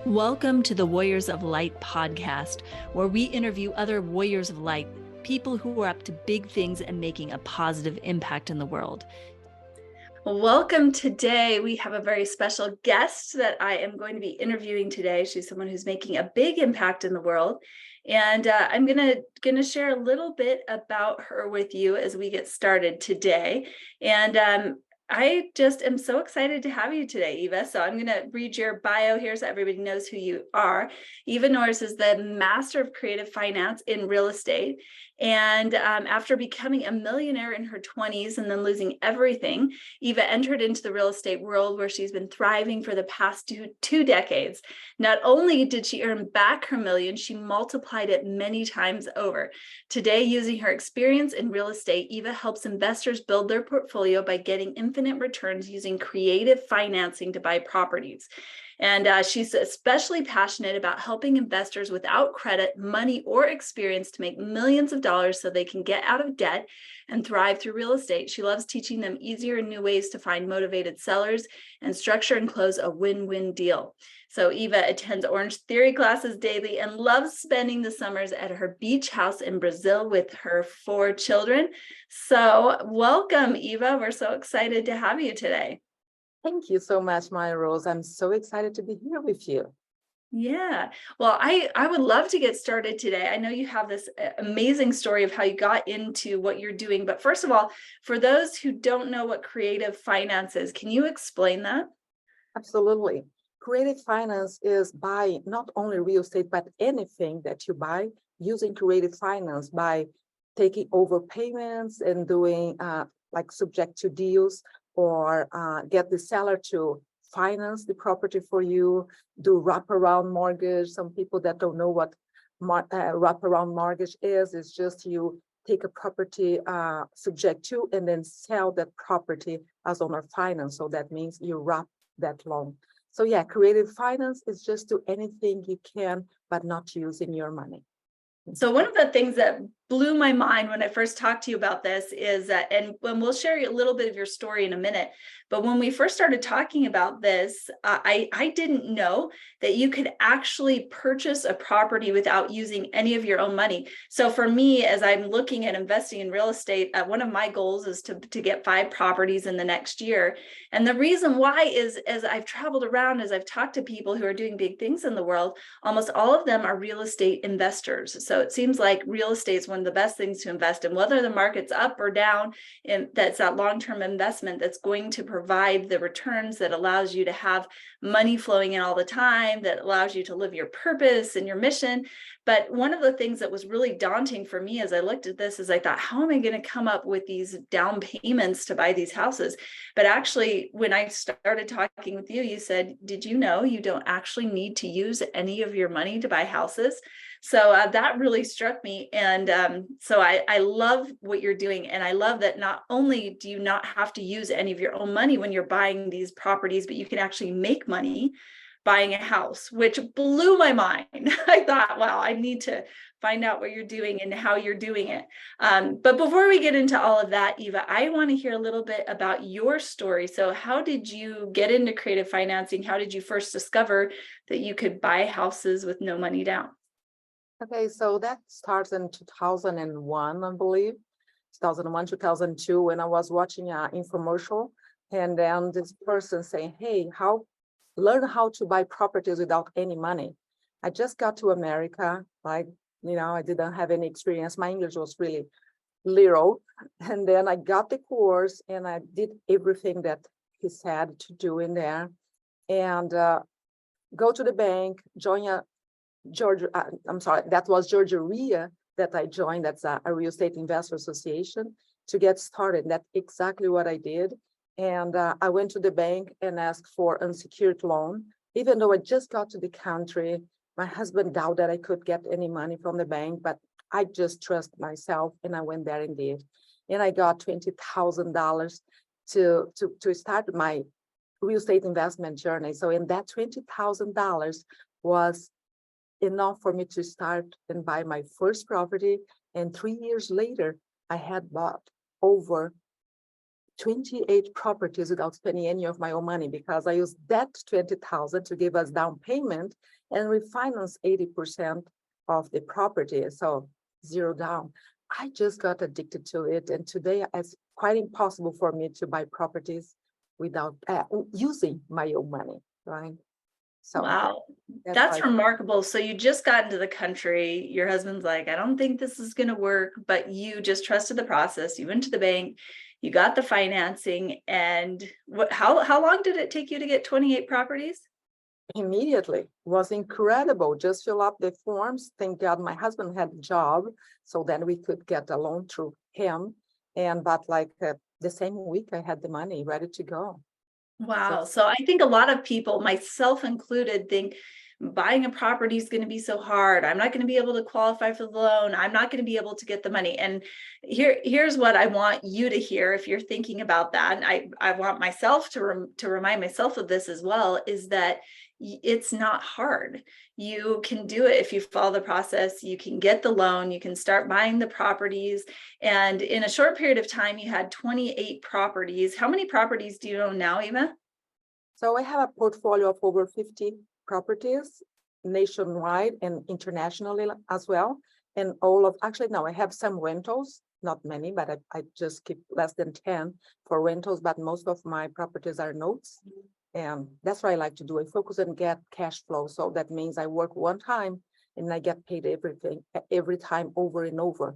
Welcome to the Warriors of Light podcast, where we interview other warriors of light, people who are up to big things and making a positive impact in the world. Welcome. Today, we have a very special guest that I am going to be interviewing today. She's someone who's making a big impact in the world. And I'm gonna share a little bit about her with you as we get started today. And I just am so excited to have you today, Eva. So I'm going to read your bio here so everybody knows who you are. Eva Norris is the Master of Creative Finance in Real Estate. And after becoming a millionaire in her 20s and then losing everything, Eva entered into the real estate world where she's been thriving for the past two decades. Not only did she earn back her millions, she multiplied it many times over. Today, using her experience in real estate, Eva helps investors build their portfolio by getting infinite returns using creative financing to buy properties. And she's especially passionate about helping investors without credit, money, or experience to make millions of dollars so they can get out of debt and thrive through real estate. She loves teaching them easier and new ways to find motivated sellers and structure and close a win-win deal. So Eva attends Orange Theory classes daily and loves spending the summers at her beach house in Brazil with her 4 children. So welcome, Eva. We're so excited to have you today. Thank you so much, Mayah Rose. I'm so excited to be here with you. Yeah. Well, I would love to get started today. I know you have this amazing story of how you got into what you're doing. But first of all, for those who don't know what creative finance is, can you explain that? Absolutely. Creative finance is buying not only real estate, but anything that you buy using creative finance by taking over payments and doing like subject to deals or get the seller to finance the property for you, do wraparound mortgage. Some people that don't know what wraparound mortgage is, it's just you take a property subject to and then sell that property as owner finance. So that means you wrap that loan. So yeah, creative finance is just do anything you can, but not using your money. So one of the things that blew my mind when I first talked to you about this is that, and we'll share a little bit of your story in a minute, but when we first started talking about this, I didn't know that you could actually purchase a property without using any of your own money. So for me, as I'm looking at investing in real estate, one of my goals is to get 5 properties in the next year. And the reason why is, as I've traveled around, as I've talked to people who are doing big things in the world, almost all of them are real estate investors. So it seems like real estate is one of the best things to invest in, whether the market's up or down. And that's that long-term investment that's going to provide the returns that allows you to have money flowing in all the time, that allows you to live your purpose and your mission. But one of the things that was really daunting for me as I looked at this is I thought, how am I going to come up with these down payments to buy these houses? But actually, when I started talking with you, you said, did you know you don't actually need to use any of your money to buy houses? So that really struck me. And so I love what you're doing. And I love that not only do you not have to use any of your own money when you're buying these properties, but you can actually make money buying a house, which blew my mind. I thought, wow, I need to find out what you're doing and how you're doing it. But before we get into all of that, Eva, I want to hear a little bit about your story. So how did you get into creative financing? How did you first discover that you could buy houses with no money down? Okay, so that starts in 2001, I believe, 2001, 2002, when I was watching an infomercial, and then this person saying, hey, learn how to buy properties without any money. I just got to America, I didn't have any experience. My English was really little. And then I got the course and I did everything that he said to do in there, and go to the bank, join that was Georgia RIA that I joined. That's a real estate investor association to get started. That's exactly what I did. And I went to the bank and asked for unsecured loan. Even though I just got to the country, my husband doubted that I could get any money from the bank, but I just trust myself and I went there and did. And I got $20,000 to start my real estate investment journey. So in that $20,000 was enough for me to start and buy my first property. And 3 years later, I had bought over 28 properties without spending any of my own money, because I used that 20,000 to give us down payment and refinance 80% of the property. So zero down. I just got addicted to it. And today it's quite impossible for me to buy properties without using my own money, right? So Wow, that's that's why. remarkable. So you just got into the country. Your husband's like, I don't think this is going to work, but you just trusted the process. You went to the bank, you got the financing, and how long did it take you to get 28 properties? Immediately was incredible. Just fill up the forms. Thank God my husband had a job, so then we could get a loan through him. And but like the same week, I had the money ready to go. So Wow. So I think a lot of people, myself included, think buying a property is going to be so hard. I'm not going to be able to qualify for the loan. I'm not going to be able to get the money. And here's what I want you to hear if you're thinking about that. And I want myself to remind myself of this as well, is that it's not hard. You can do it if you follow the process. You can get the loan, you can start buying the properties. And in a short period of time, you had 28 properties. How many properties do you own now, Eva? So I have a portfolio of over 50 properties nationwide and internationally as well. And actually, now I have some rentals, not many, but I just keep less than 10 for rentals, but most of my properties are notes. And that's what I like to do. I focus on get cash flow. So that means I work one time and I get paid every time over and over.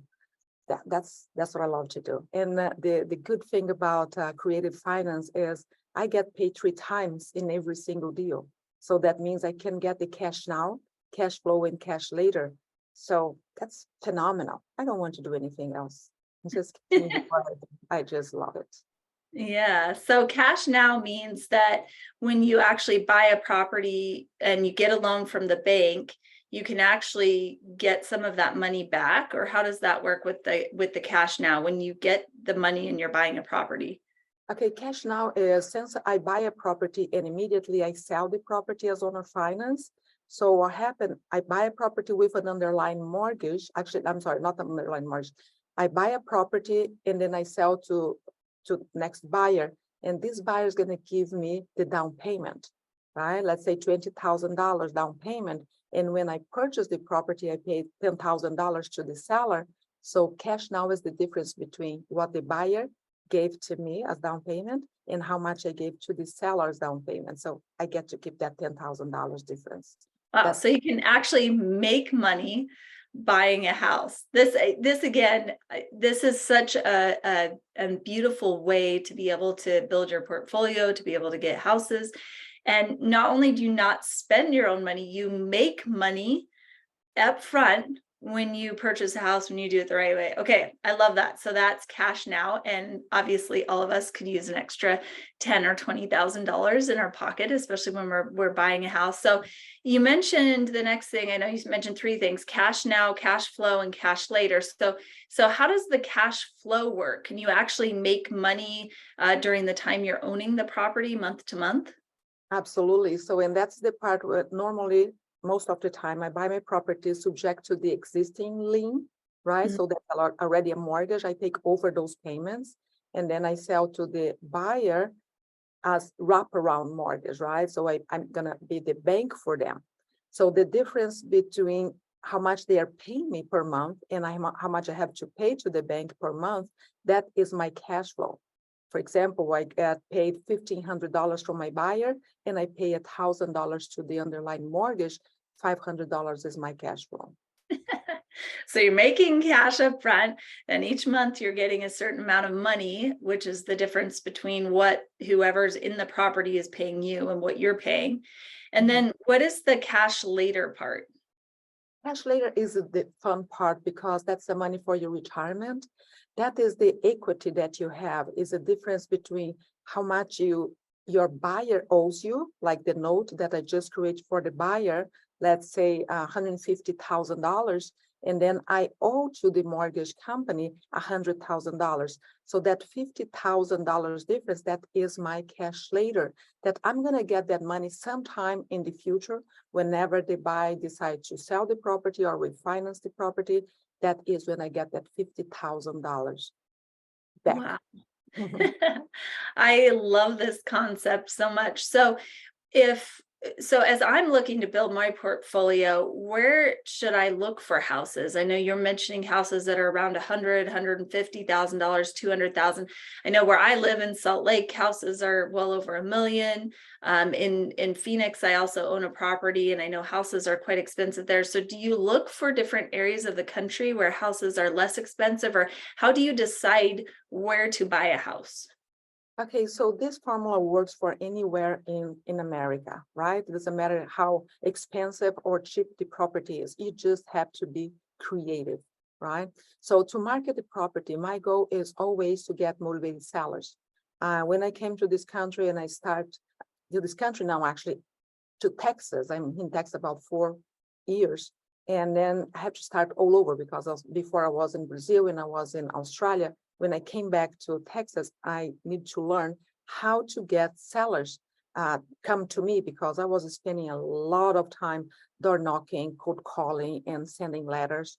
That's what I love to do. And the good thing about creative finance is I get paid 3 times in every single deal. So that means I can get the cash now, cash flow, and cash later. So that's phenomenal. I don't want to do anything else. Just I just love it. Yeah. So cash now means that when you actually buy a property and you get a loan from the bank, you can actually get some of that money back. Or how does that work with the cash now when you get the money and you're buying a property? Okay, cash now is since I buy a property and immediately I sell the property as owner finance. So what happened? I buy a property with an underlying mortgage. Actually, I'm sorry, not an underlying mortgage. I buy a property and then I sell to next buyer, and this buyer is going to give me the down payment, right? Let's say $20,000 down payment, and when I purchase the property, I paid $10,000 to the seller. So cash now is the difference between what the buyer gave to me as down payment and how much I gave to the seller's down payment. So I get to keep that $10,000 difference. Wow. That's So you can actually make money buying a house. This again, this is such a beautiful way to be able to build your portfolio, to be able to get houses. And not only do you not spend your own money, you make money up front when you purchase a house, when you do it the right way. Okay, I love that. So that's cash now. And obviously all of us could use an extra $10,000 or $20,000 in our pocket, especially when we're buying a house. So you mentioned the next thing. I know you mentioned 3 things: cash now, cash flow, and cash later. So how does the cash flow work? Can you actually make money during the time you're owning the property month to month? absolutely. So, and that's the part where normally most of the time I buy my property subject to the existing lien, right? Mhm. So that's already a mortgage. I take over those payments and then I sell to the buyer as wraparound mortgage, right? So I'm gonna be the bank for them. So the difference between how much they are paying me per month and how much I have to pay to the bank per month, that is my cash flow. For example, I get paid $1,500 from my buyer and I pay $1,000 to the underlying mortgage. $500 is my cash flow. So you're making cash up front, and each month you're getting a certain amount of money, which is the difference between what whoever's in the property is paying you and what you're paying. And Mhm. then what is the cash later part? Cash later is the fun part because that's the money for your retirement. That is the equity that you have, is a difference between how much your buyer owes you, like the note that I just created for the buyer, let's say $150,000, and then I owe to the mortgage company $100,000. So that $50,000 difference, that is my cash later, that I'm gonna get that money sometime in the future whenever the buyer decides to sell the property or refinance the property. That is when I get that $50,000 back. Wow. I love this concept so much. If as I'm looking to build my portfolio, where should I look for houses? I know you're mentioning houses that are around $150,000, 200,000. I know where I live in Salt Lake, houses are well over $1 million. In Phoenix, I also own a property, and I know houses are quite expensive there. So do you look for different areas of the country where houses are less expensive, or how do you decide where to buy a house? Okay, so this formula works for anywhere in America, right? It doesn't matter how expensive or cheap the property is. You just have to be creative, right? So to market the property, my goal is always to get motivated sellers. When I came to this country and I start to this country now, actually to Texas, I'm in Texas about 4 years. And then I have to start all over because before I was in Brazil and I was in Australia. When I came back to Texas, I need to learn how to get sellers come to me because I was spending a lot of time door knocking, cold calling, and sending letters.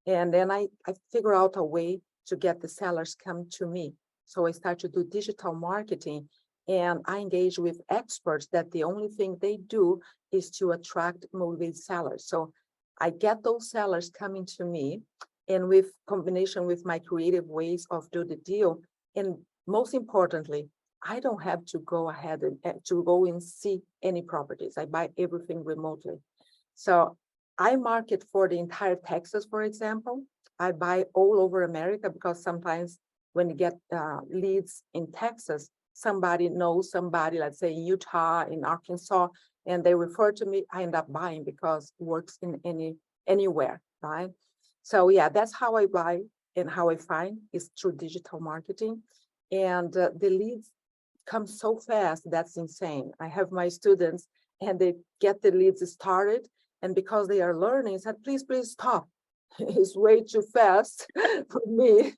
And then I figure out a way to get the sellers come to me. So I start to do digital marketing, and I engage with experts that the only thing they do is to attract motivated sellers. So I get those sellers coming to me, and with combination with my creative ways of do the deal. And most importantly, I don't have to go ahead and to go and see any properties. I buy everything remotely. So I market for the entire Texas, for example. I buy all over America because sometimes when you get leads in Texas, somebody knows somebody, let's say in Utah, in Arkansas, and they refer to me, I end up buying because it works in anywhere, right? So yeah, that's how I buy and how I find is through digital marketing. And the leads come so fast, that's insane. I have my students and they get the leads started. And because they are learning, I said, please stop. It's way too fast for me.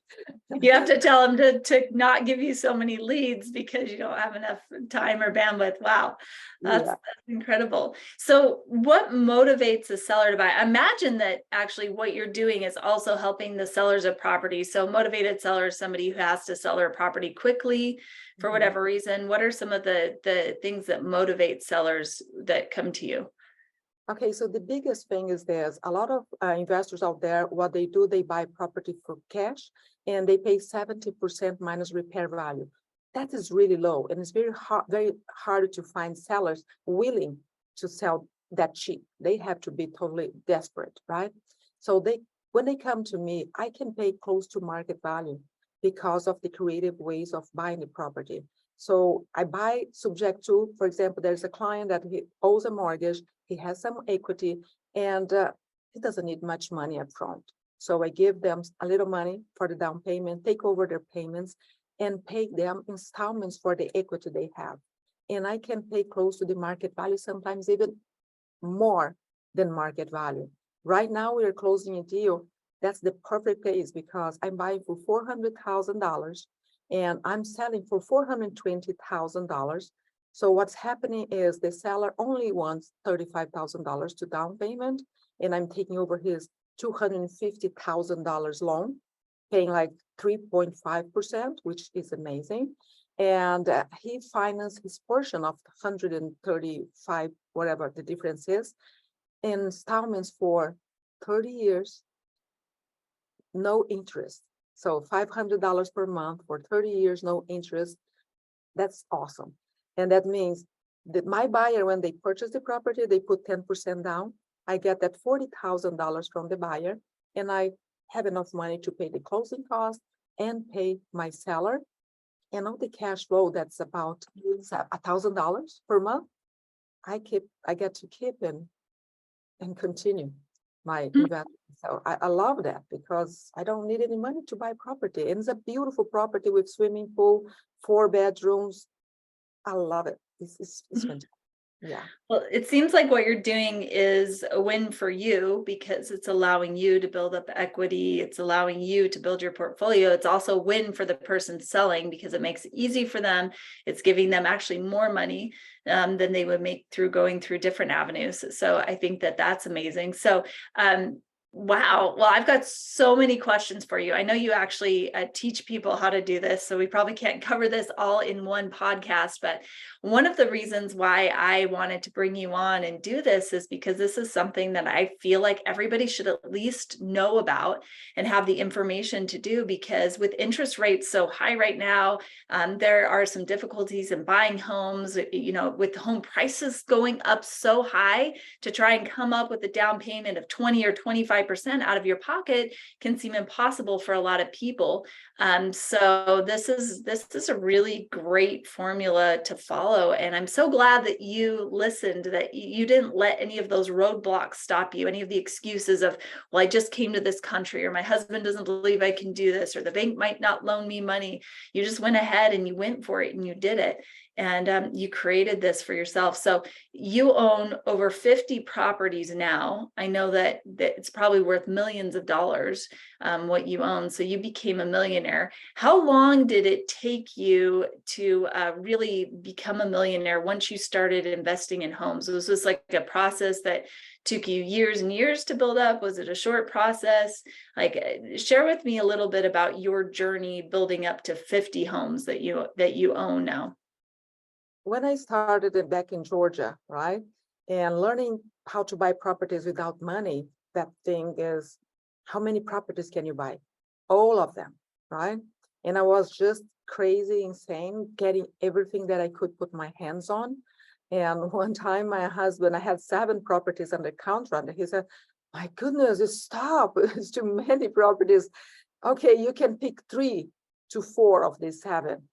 You have to tell them to not give you so many leads because you don't have enough time or bandwidth. Wow, that's incredible. So what motivates a seller to buy? I imagine that actually what you're doing is also helping the sellers of property. So motivated seller is somebody who has to sell their property quickly for whatever reason. What are some of the things that motivate sellers that come to you? Okay, so the biggest thing is there's a lot of investors out there, what they do, they buy property for cash and they pay 70% minus repair value. That is really low, and it's very hard to find sellers willing to sell that cheap. They have to be totally desperate, right? So when they come to me, I can pay close to market value because of the creative ways of buying the property. So I buy subject to, for example, there's a client that he owes a mortgage, he has some equity, and he doesn't need much money up front. So I give them a little money for the down payment, take over their payments, and pay them installments for the equity they have. And I can pay close to the market value, sometimes even more than market value. Right now, we are closing a deal. That's the perfect case because I'm buying for $400,000 and I'm selling for $420,000. So what's happening is the seller only wants $35,000 to down payment, and I'm taking over his $250,000 loan, paying like 3.5%, which is amazing. And he financed his portion of 135, whatever the difference is, in installments for 30 years, no interest. So $500 per month for 30 years, no interest. That's awesome. And that means that my buyer, when they purchase the property, they put 10% down. I get that $40,000 from the buyer, and I have enough money to pay the closing costs and pay my seller. And all the cash flow, that's about $1,000 per month. I get to keep and continue my investment. So I love that because I don't need any money to buy property. And it's a beautiful property with swimming pool, 4 bedrooms. I love it. It's fantastic. Yeah. Well, it seems like what you're doing is a win for you because it's allowing you to build up equity. It's allowing you to build your portfolio. It's also a win for the person selling because it makes it easy for them. It's giving them actually more money than they would make through going through different avenues. So I think that that's amazing. So Wow. Well, I've got so many questions for you. I know you actually teach people how to do this, so we probably can't cover this all in one podcast. But one of the reasons why I wanted to bring you on and do this is because this is something that I feel like everybody should at least know about and have the information to do. Because with interest rates so high right now, there are some difficulties in buying homes, with home prices going up so high. To try and come up with a down payment of 20 or 25% out of your pocket can seem impossible for a lot of people. So this is a really great formula to follow. And I'm so glad that you listened, that you didn't let any of those roadblocks stop you, any of the excuses of, well, I just came to this country, or my husband doesn't believe I can do this, or the bank might not loan me money. You just went ahead and you went for it and you did it. And you created this for yourself. So you own over 50 properties now. I know that it's probably worth millions of dollars, what you own. So you became a millionaire. How long did it take you to really become a millionaire once you started investing in homes? Was this like a process that took you years and years to build up? Was it a short process? Like, share with me a little bit about your journey building up to 50 homes that you own now. When I started it back in Georgia, right, and learning how to buy properties without money, that thing is, how many properties can you buy? All of them, right? And I was just crazy, insane, getting everything that I could put my hands on. And one time, my husband, I had 7 properties under contract, and he said, "My goodness, stop! It's too many properties. Okay, you can pick 3 to 4 of these 7."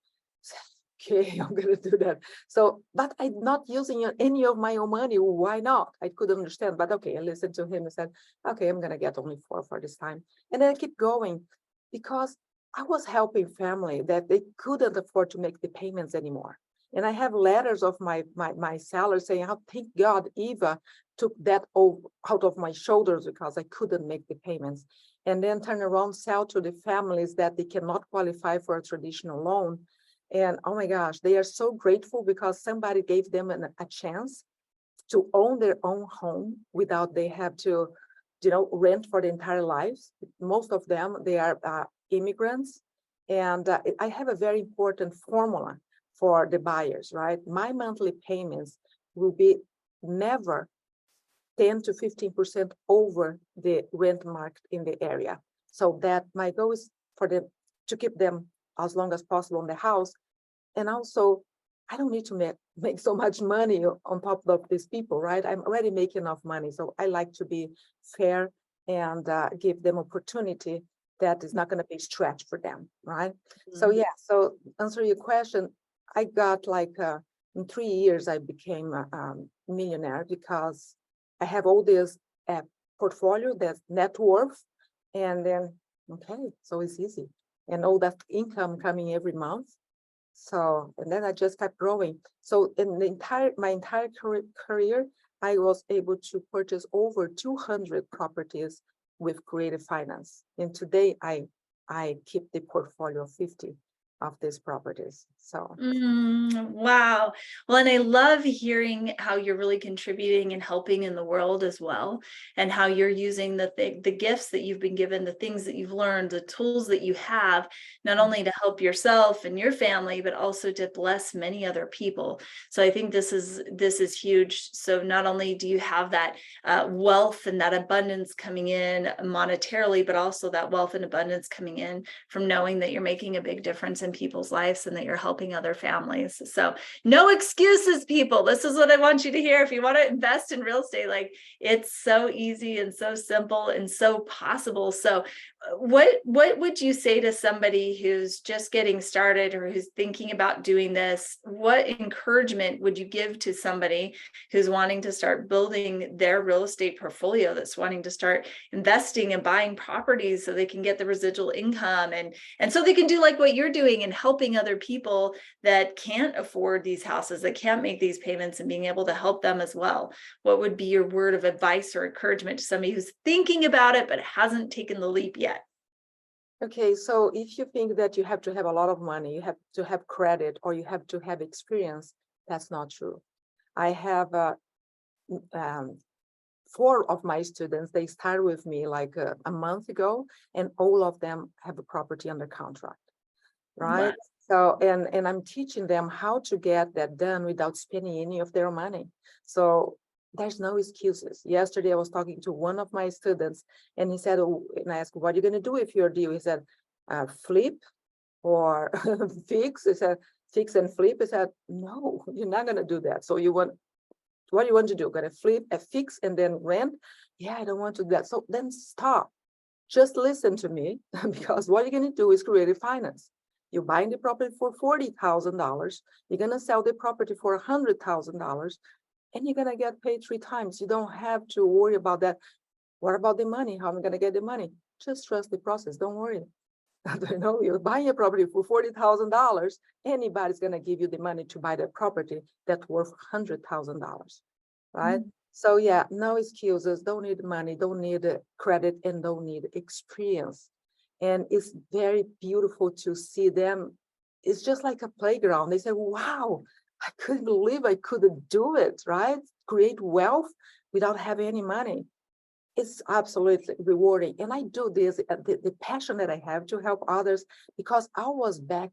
Okay, I'm gonna do that. So, but I'm not using any of my own money. Why not? I couldn't understand, but okay, I listened to him and said, okay, I'm gonna get only 4 for this time. And then I keep going because I was helping family that they couldn't afford to make the payments anymore. And I have letters of my seller saying, "Oh, thank God Eva took that out of my shoulders because I couldn't make the payments." And then turn around, sell to the families that they cannot qualify for a traditional loan. And oh my gosh, they are so grateful because somebody gave them a chance to own their own home without they have to, rent for the entire lives. Most of them, they are immigrants. And I have a very important formula for the buyers, right? My monthly payments will be never 10 to 15% over the rent market in the area. So that my goal is for them to keep them as long as possible in the house. And also, I don't need to make so much money on top of these people, right? I'm already making enough money. So I like to be fair and give them opportunity that is not going to be stretched for them, right? So yeah, so answer your question, I got like, in 3 years, I became a millionaire because I have all this portfolio, that's net worth, and then, okay, so it's easy. And all that income coming every month. So, and then I just kept growing. So in my entire career, I was able to purchase over 200 properties with creative finance. And today I keep the portfolio of 50 of these properties. So Wow. Well, and I love hearing how you're really contributing and helping in the world as well, and how you're using the gifts that you've been given, the things that you've learned, the tools that you have, not only to help yourself and your family, but also to bless many other people. So I think this is huge. So not only do you have that wealth and that abundance coming in monetarily, but also that wealth and abundance coming in from knowing that you're making a big difference in people's lives and that you're helping other families. So no excuses, people. This is what I want you to hear. If you want to invest in real estate, like, it's so easy and so simple and so possible. So what would you say to somebody who's just getting started or who's thinking about doing this? What encouragement would you give to somebody who's wanting to start building their real estate portfolio, that's wanting to start investing and buying properties so they can get the residual income, and so they can do like what you're doing and helping other people that can't afford these houses, that can't make these payments, and being able to help them as well? What would be your word of advice or encouragement to somebody who's thinking about it but hasn't taken the leap yet? okay, so if you think that you have to have a lot of money, you have to have credit, or you have to have experience, that's not true. I have 4 of my students, they started with me like a month ago, and all of them have a property under contract, right? Wow. So, and I'm teaching them how to get that done without spending any of their money. So there's no excuses. Yesterday, I was talking to one of my students, and he said, oh, and I asked, what are you going to do with your deal? He said, flip or fix. He said, fix and flip. He said, no, you're not going to do that. So what do you want to do? Gonna flip, fix, and then rent? Yeah, I don't want to do that. So then stop. Just listen to me, because what you're going to do is creative finance. You're buying the property for $40,000. You're going to sell the property for $100,000, and you're going to get paid 3 times. You don't have to worry about that. What about the money? How am I going to get the money? Just trust the process. Don't worry. You know, you're buying a property for $40,000. Anybody's going to give you the money to buy that property that's worth $100,000, right? So yeah, no excuses. Don't need money, don't need credit, and don't need experience. And it's very beautiful to see them. It's just like a playground. They say, wow, I couldn't believe I couldn't do it, right? Create wealth without having any money. It's absolutely rewarding. And I do this, the passion that I have to help others, because I was back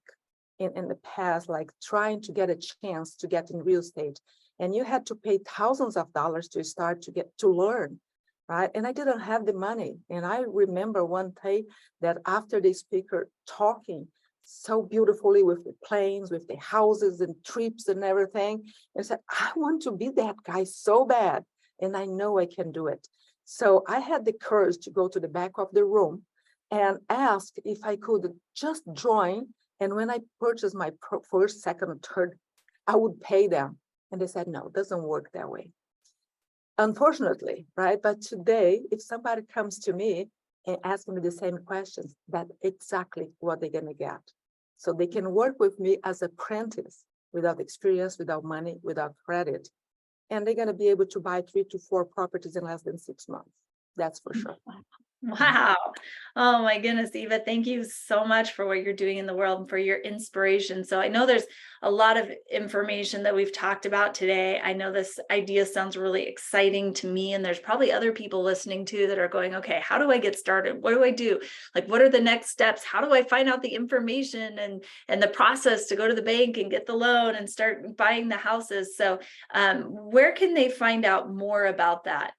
in the past, like trying to get a chance to get in real estate. And you had to pay thousands of dollars to start to get to learn, right? And I didn't have the money. And I remember one day that after the speaker talking so beautifully with the planes, with the houses and trips and everything, and said, I want to be that guy so bad. And I know I can do it. So I had the courage to go to the back of the room and ask if I could just join. And when I purchased my first, second, or third, I would pay them. And they said, no, it doesn't work that way. Unfortunately, right? But today, if somebody comes to me and asks me the same questions, that's exactly what they're going to get. So they can work with me as apprentice without experience, without money, without credit. And they're going to be able to buy 3 to 4 properties in less than 6 months. That's for sure. Wow. Oh my goodness, Eva, thank you so much for what you're doing in the world and for your inspiration. So I know there's a lot of information that we've talked about today. I know this idea sounds really exciting to me, and there's probably other people listening too that are going, okay, how do I get started? What do I do? Like, what are the next steps? How do I find out the information and the process to go to the bank and get the loan and start buying the houses? So where can they find out more about that?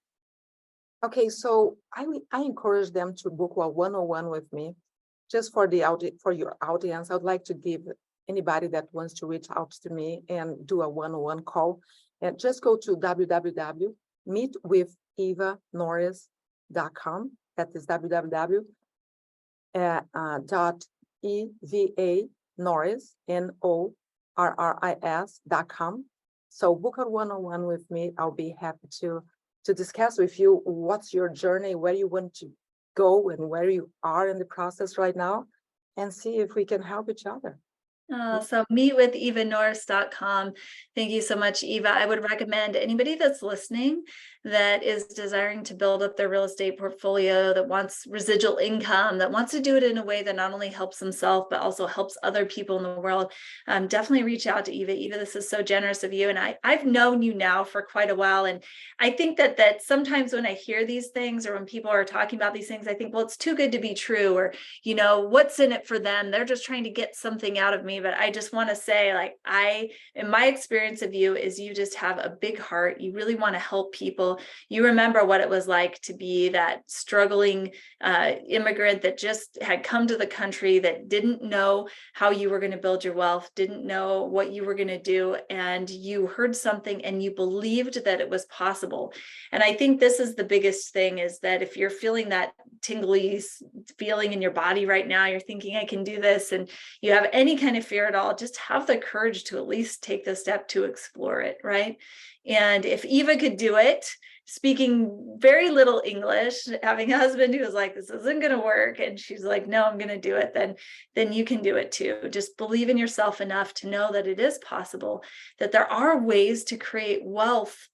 Okay, so I encourage them to book a one-on-one with me. Just for your audience, I would like to give anybody that wants to reach out to me and do a one-on-one call, and just go to www.meetwithevanorris.com. That is www.evanorris.com. So book a one-on-one with me. I'll be happy to discuss with you what's your journey, where you want to go, and where you are in the process right now, and see if we can help each other. So meetwithevanorris.com. Thank you so much, Eva. I would recommend anybody that's listening that is desiring to build up their real estate portfolio, that wants residual income, that wants to do it in a way that not only helps themselves, but also helps other people in the world. Definitely reach out to Eva. Eva, this is so generous of you. And I've known you now for quite a while. And I think that sometimes when I hear these things, or when people are talking about these things, I think, well, it's too good to be true, or, you know, what's in it for them? They're just trying to get something out of me. But I just want to say, like, in my experience of you, is you just have a big heart. You really want to help people. You remember what it was like to be that struggling immigrant that just had come to the country, that didn't know how you were going to build your wealth, didn't know what you were going to do. And you heard something and you believed that it was possible. And I think this is the biggest thing, is that if you're feeling that tingly feeling in your body right now, you're thinking, I can do this, and you have any kind of fear at all, just have the courage to at least take the step to explore it, right? And if Eva could do it, speaking very little English, having a husband who was like, this isn't going to work, and she's like, no, I'm going to do it, then you can do it too. Just believe in yourself enough to know that it is possible, that there are ways to create wealth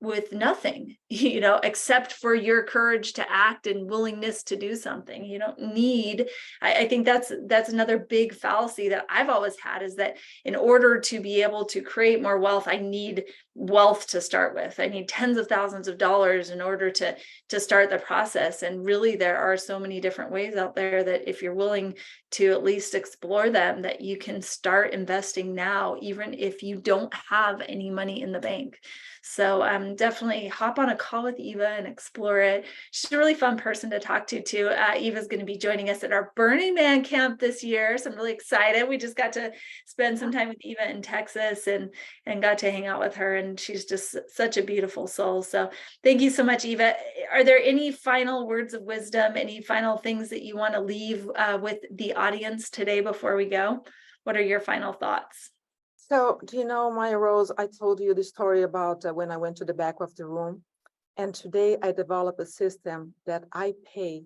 with nothing, you know, except for your courage to act and willingness to do something. You don't need, I think that's another big fallacy that I've always had, is that in order to be able to create more wealth, I need wealth to start with. I need tens of thousands of dollars in order to start the process. And really, there are so many different ways out there that if you're willing to at least explore them, that you can start investing now, even if you don't have any money in the bank. So definitely hop on a call with Eva and explore it. She's a really fun person to talk to too. Eva's going to be joining us at our Burning Man camp this year. So I'm really excited. We just got to spend some time with Eva in Texas and got to hang out with her. And she's just such a beautiful soul. So thank you so much, Eva. Are there any final words of wisdom, any final things that you want to leave with the audience today before we go? What are your final thoughts? So, do you know, Mayah Rose, I told you the story about when I went to the back of the room. And today I developed a system that I pay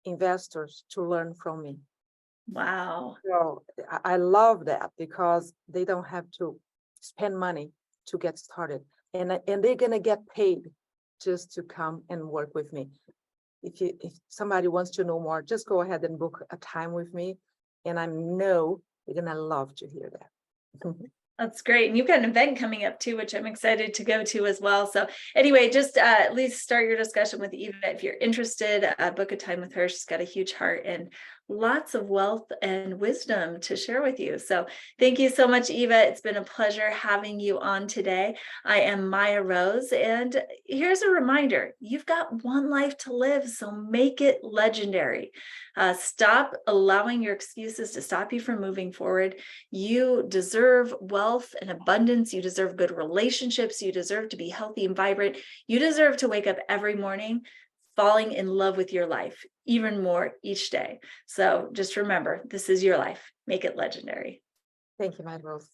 investors to learn from me. Wow. So I love that because they don't have to spend money to get started. And they're going to get paid just to come and work with me. If somebody wants to know more, just go ahead and book a time with me. And I know you're going to love to hear that. That's great. And you've got an event coming up too, which I'm excited to go to as well. So anyway, just at least start your discussion with Eva. If you're interested, book a time with her. She's got a huge heart and lots of wealth and wisdom to share with you. So thank you so much, Eva. It's been a pleasure having you on today. I am Mayah Rose. And here's a reminder, you've got one life to live, so make it legendary. Stop allowing your excuses to stop you from moving forward. You deserve wealth and abundance. You deserve good relationships. You deserve to be healthy and vibrant. You deserve to wake up every morning falling in love with your life even more each day. So just remember, this is your life. Make it legendary. Thank you, Mayah Rose.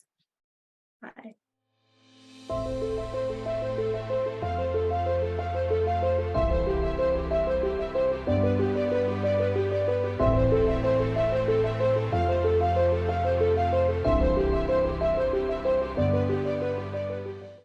Bye.